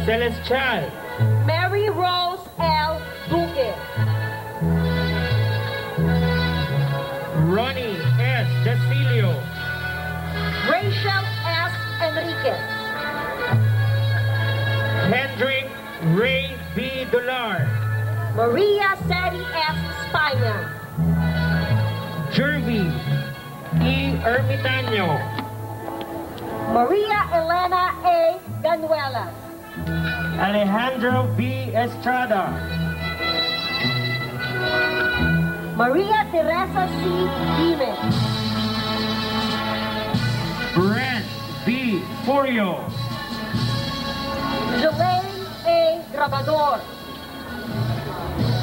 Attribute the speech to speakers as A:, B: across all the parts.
A: Celestial.
B: Mary Rose L. Duque.
A: Ronnie S. Dacilio.
B: Rachel S. Enriquez.
A: Hendrik Ray B. Dolar.
B: Maria Seri S. Spina.
A: Jervy E. Ermitaño.
B: Maria Elena A. Ganuelas.
A: Alejandro B. Estrada.
B: Maria Teresa C. Jimenez.
A: Brent B. Furio.
B: Jelaine A. Grabador.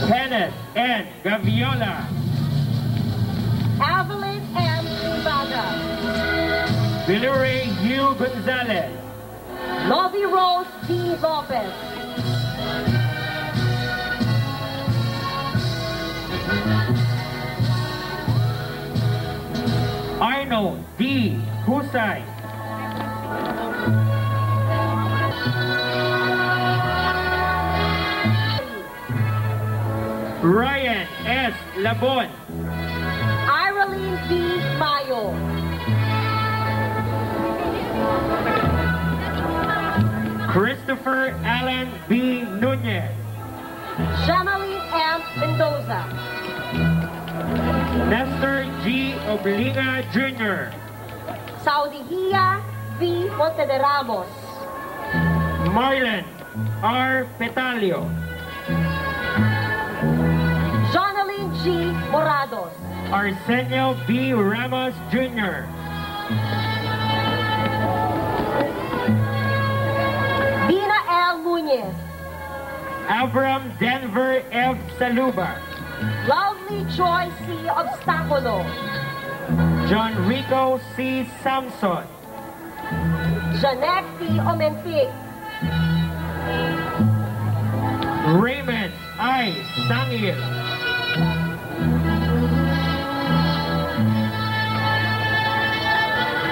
A: Kenneth N. Gaviola.
B: Evelyn M. Ibaga.
A: Billy Ray U. Gonzalez.
B: Lovie Rose D. Lopez.
A: Arnold D. Husay. Ryan S. Labon.
B: Irene B. Mayo.
A: Christopher Allen B. Nunez.
B: Jamaline M. Mendoza.
A: Nestor G. Obliga Jr.
B: Saudihia V. Montederamos.
A: Marlon R. Petalio.
B: Jonaline G. Morados.
A: Arsenio B. Ramos Jr.
B: Dina L. Muñez.
A: Abram Denver F. Saluba.
B: Lovely Joy C. Obstaculo.
A: John Rico C. Samson.
B: Janek P. Omentic.
A: Raymond I. Sangil.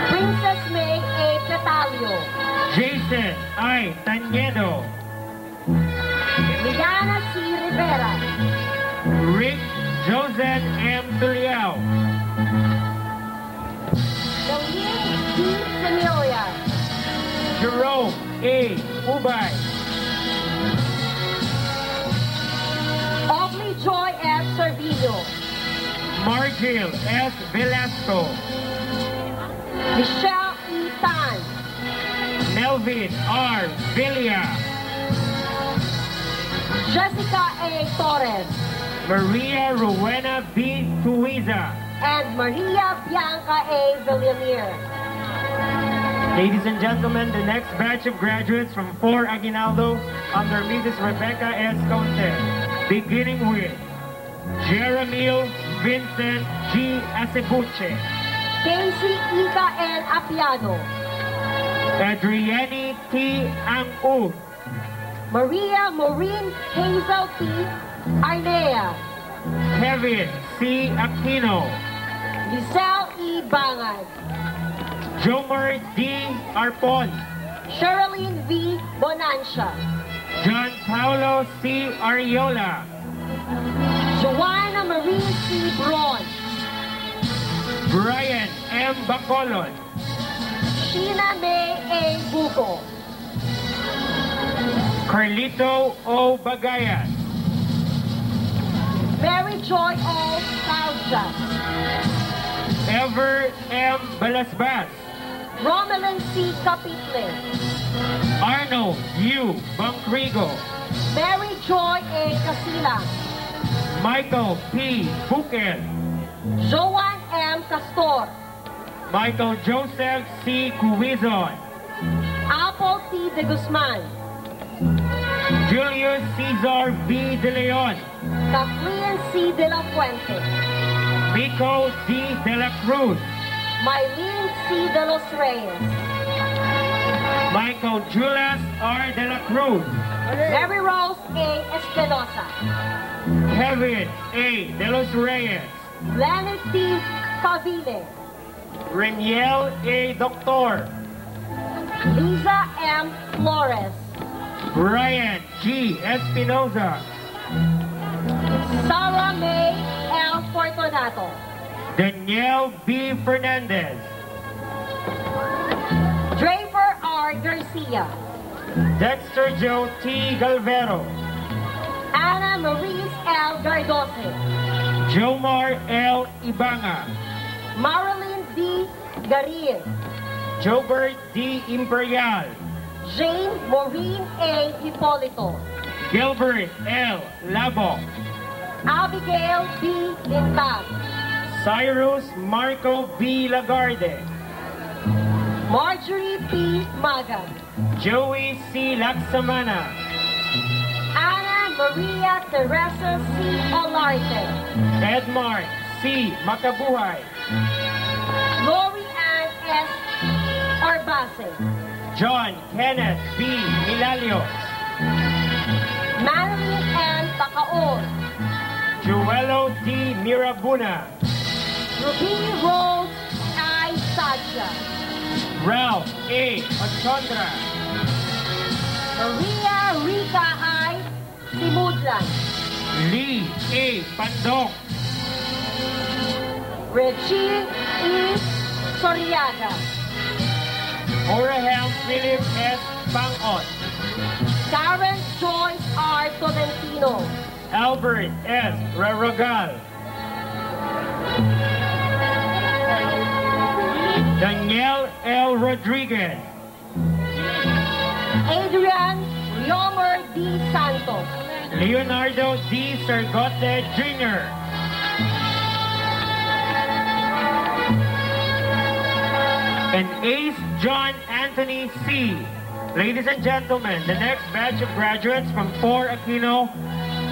B: Princess May A. Petalio.
A: Jason I. Tañedo.
B: Liana C. Rivera.
A: Rick Joseph M. Tuliao.
B: Lilian D. Semilia.
A: Jerome A. Ubay.
B: Oakley Joy F. Servino.
A: Margil S. Velasco.
B: Michelle E. Tan.
A: Melvin R. Villa.
B: Jessica A. Torres.
A: Maria Rowena B. Tuiza.
B: And Maria Bianca A. Villamir.
A: Ladies and gentlemen, the next batch of graduates from 4 Aguinaldo under Mrs. Rebecca S. Conte, beginning with Jeremil Vincent G. Acebuche,
B: Casey Ika N. Apiado.
A: Adriani T. Ang-U,
B: Maria Maureen Hazel P. Arnea.
A: Kevin C. Aquino,
B: Giselle E. Bangad.
A: Jomer D. Arpon,
B: Sherilyn V. Bonancia.
A: John Paulo C. Ariola,
B: Joanna Marie C. Braun.
A: Brian M. Bacolod,
B: Sheena May A. Buco.
A: Carlito O. Bagayas,
B: Mary Joy O. Salsa.
A: Ever M. Balasbas,
B: Romelyn C. Capitle.
A: Arnold U. Bangrigo,
B: Mary Joy A. Casila.
A: Michael P. Bukel,
B: Joanne M. Castor.
A: Michael Joseph C. Cuizon,
B: Apple T. De Guzman.
A: Julius Cesar V. De Leon,
B: Kathleen C. De La Fuente.
A: Miko D. De la Cruz,
B: Mylene C. De Los Reyes.
A: Michael Julius R. De la Cruz,
B: Mary Rose A. Espinosa.
A: Kevin A. De los Reyes,
B: Lenny T. Cavile.
A: Reniel A. Doctor,
B: Lisa M. Flores.
A: Ryan G. Espinoza.
B: Sarah May L. Fortunato.
A: Danielle B. Fernandez.
B: Draper R. Garcia.
A: Dexter Joe T. Galvero.
B: Ana Maurice L. Gardose.
A: Jomar L. Ibanga.
B: Marilyn D. Garil.
A: Jobert D. Imperial.
B: Jane Maureen A. Hipolito.
A: Gilbert L. Labo.
B: Abigail B. Lintag.
A: Cyrus Marco B. Lagarde.
B: Marjorie P. Magan.
A: Joey C. Laksamana.
B: Ana Maria Teresa C. Olarte.
A: Edmar C. Makabuhay.
B: Lori Ann S. Orbase.
A: John Kenneth B. Milalios.
B: Madeline N. Bacaon.
A: Joelo D. Mirabuna.
B: Ruby Rose I. Sadja.
A: Ralph A. Ochondra.
B: Maria Rica I. Simudlan.
A: Lee A. Pandong.
B: Regine E. Soriaga.
A: Orahel Philip S. Pangot.
B: Karen Joyce R. Tolentino.
A: Albert S. Rarogal. Danielle L. Rodriguez.
B: Adrian Riomer D. Santos.
A: Leonardo D. Sergote Jr. And Ace John Anthony C. Ladies and gentlemen, the next batch of graduates from 4 Aquino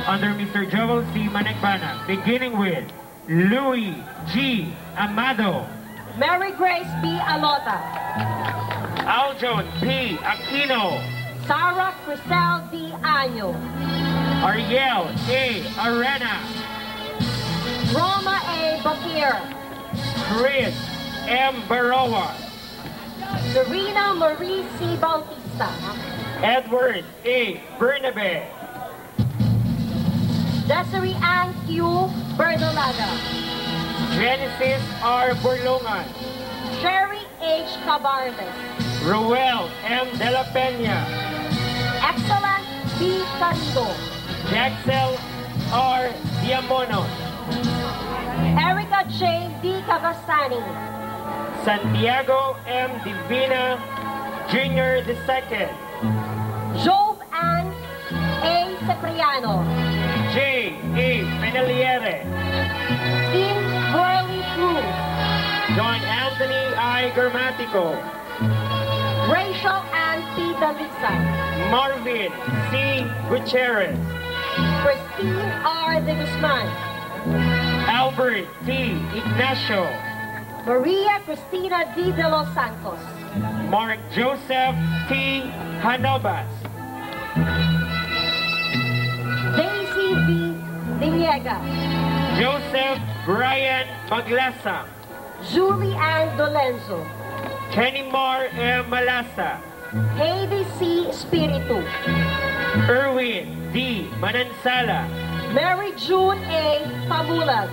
A: under Mr. Joel C. Manekbana, beginning with Louis G. Amado,
B: Mary Grace B. Alota.
A: Aljon P. Aquino,
B: Sarah Crisel D. Año.
A: Ariel A. Arena,
B: Roma A. Bakir.
A: Chris M. Baroa,
B: Serena Marie C. Bautista.
A: Edward A. Bernabe,
B: Desiree Ann Q. Berdolaga.
A: Genesis R. Burlongan,
B: Sherry H. Cabarles.
A: Ruel M. De La Peña,
B: Excellent B. Carido.
A: Jaxel R. Diamono,
B: Erica J. D. Cavastani.
A: Santiago M. Divina Jr. II,
B: Job Ann A. Cipriano.
A: J. A. Penaliere,
B: Tim Burley Cruz.
A: John Anthony I. Grammatico,
B: Rachel Ann P. Dalisa.
A: Marvin C. Gutierrez,
B: Christine R. De Guzman.
A: Albert T. Ignacio,
B: Maria Cristina D. De Los Santos.
A: Mark Joseph T. Hanobas,
B: Daisy V. Diniega.
A: Joseph Brian Maglasa,
B: Julie Ann Dolenzo.
A: Kenny Mar M. Malasa,
B: Heidi C. Spiritu.
A: Erwin D. Manansala,
B: Mary June A. Pamulag.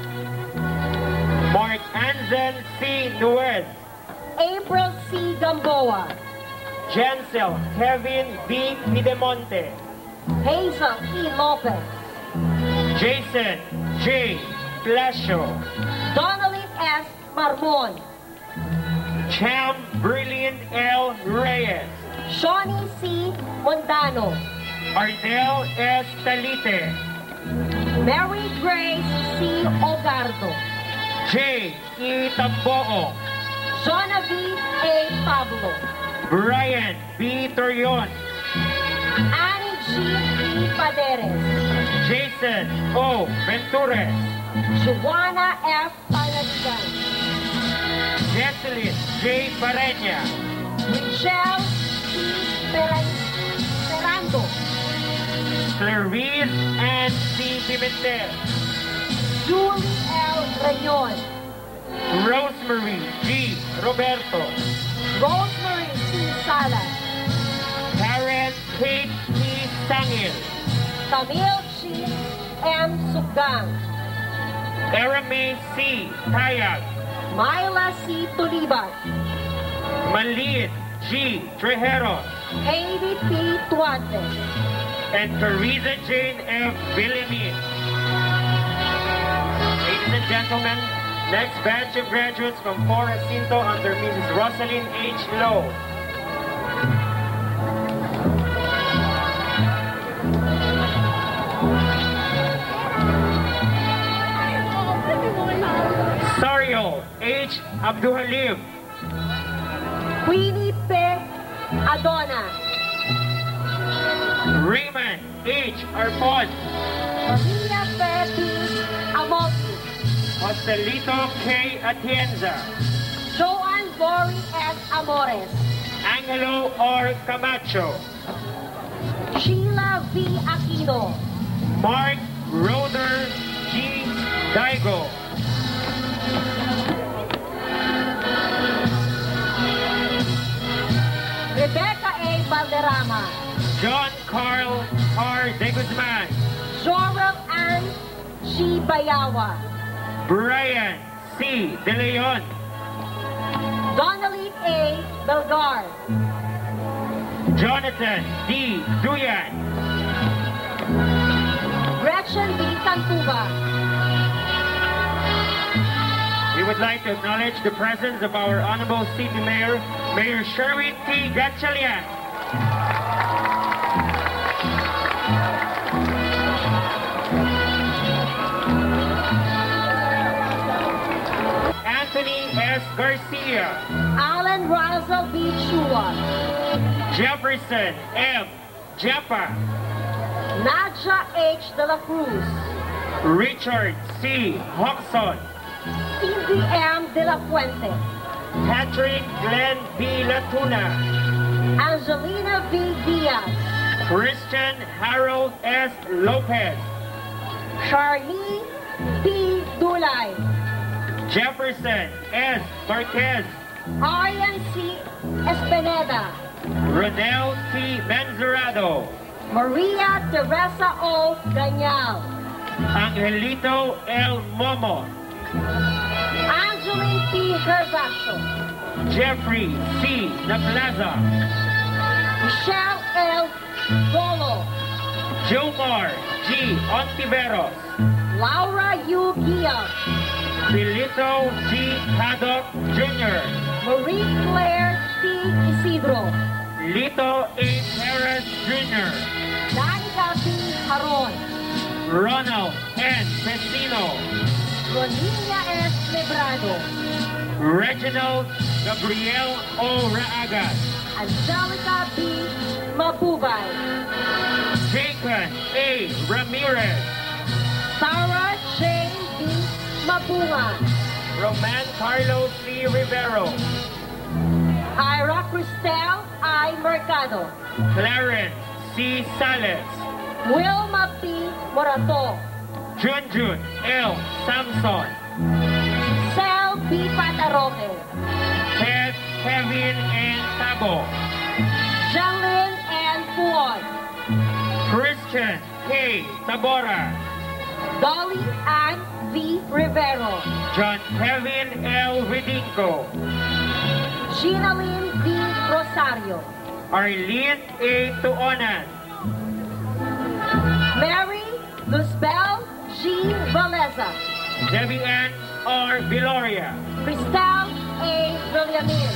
A: Mark Anzen C. Nuez,
B: April C. Gamboa.
A: Jensel Kevin B. Pidemonte,
B: Hazel E. Lopez.
A: Jason J. Plasio,
B: Donalyn S. Marmon.
A: Cham Brilliant L. Reyes,
B: Shawnee C. Mondano.
A: Ardell S. Talite,
B: Mary Grace C. Ogardo.
A: J. E. Tamboo,
B: Genevieve A. Pablo.
A: Brian B. Torion,
B: Annie G. E. Paderes.
A: Jason O. Ventures,
B: Joanna F. Paladigan.
A: Jesselyn J. Pareña,
B: Michelle C. Perando.
A: Clarice Ann C. Pimentel,
B: Julie L. Rayon.
A: Rosemary G. Roberto,
B: Rosemary C. Salas.
A: Karen Kate P. Villamil,
B: Camille G. M. Sugang,
A: Erame C. Tayag,
B: Myla C. Tuliban,
A: Malid G. Trejeros,
B: Heidi P. Tuantes,
A: and Teresa Jane F. Villamil. Ladies and gentlemen, next batch of graduates from 4 Jacinto under Mrs. Rosalyn H. Lowe. Sario H. Abduhalim,
B: Queenie P. Adona,
A: Raymond H. Arpon,
B: Maria P. B. Amoki,
A: Joselito K. Atienza,
B: Joanne Lori S. Amores,
A: Angelo R. Camacho,
B: Sheila V. Aquino,
A: Mark Roder G. Daigo,
B: Rebecca A. Valderrama,
A: John Carl R. De Guzman,
B: Joram Ann G. Bayawa,
A: Brian C. De Leon,
B: Donnelly A. Belgar,
A: Jonathan D. Duyan,
B: Gretchen B. Tantuba.
A: We would like to acknowledge the presence of our Honorable City Mayor, Mayor Sherwin T. Gatchalian. Anthony S. Garcia,
B: Alan Razel B. Chua,
A: Jefferson M. Jeppa,
B: Nadja H. De La Cruz,
A: Richard C. Hoxon,
B: Cindy M. De La Fuente,
A: Patrick Glenn B. Latuna,
B: Angelina V. Diaz,
A: Christian Harold S. Lopez,
B: Charlene P. Dulay,
A: Jefferson S. Marquez,
B: Arian C. Espineda,
A: Ronel T. Menzurado,
B: Maria Teresa O. Ganyal,
A: Angelito L. Momo,
B: Angeline P. Gervasio,
A: Jeffrey C. Naplaza,
B: Michelle L. Dolo,
A: Jomar G. Ontiveros,
B: Laura U. Gia,
A: Filito G. Haddock Jr.,
B: Marie Claire T. Isidro,
A: Lito A. Perez Jr.,
B: Danica B. Haron,
A: Ronald N. Pesino,
B: Ronilia S. Lebrado,
A: Reginald Gabriel O. Raagas,
B: Angelica B. Mabubay,
A: Jacob A. Ramirez,
B: Sarah J. B. Mabunga,
A: Roman Carlos C. Rivero,
B: Ira Cristel I. Mercado,
A: Clarence C. Sales,
B: Wilma P. Morato,
A: Junjun L. Samson,
B: Sel B. Pataroque,
A: Ted Kevin N. Tabo,
B: Janlyn N. Fuon,
A: Christian K. Tabora,
B: Dolly Ann V. Rivero,
A: John Kevin L. Vidinco,
B: Ginalyn V. Rosario,
A: Arlene A. Tuonan,
B: Mary Luzbel G. Valeza,
A: Debbie Ann R. Viloria,
B: Cristal A. Villamil,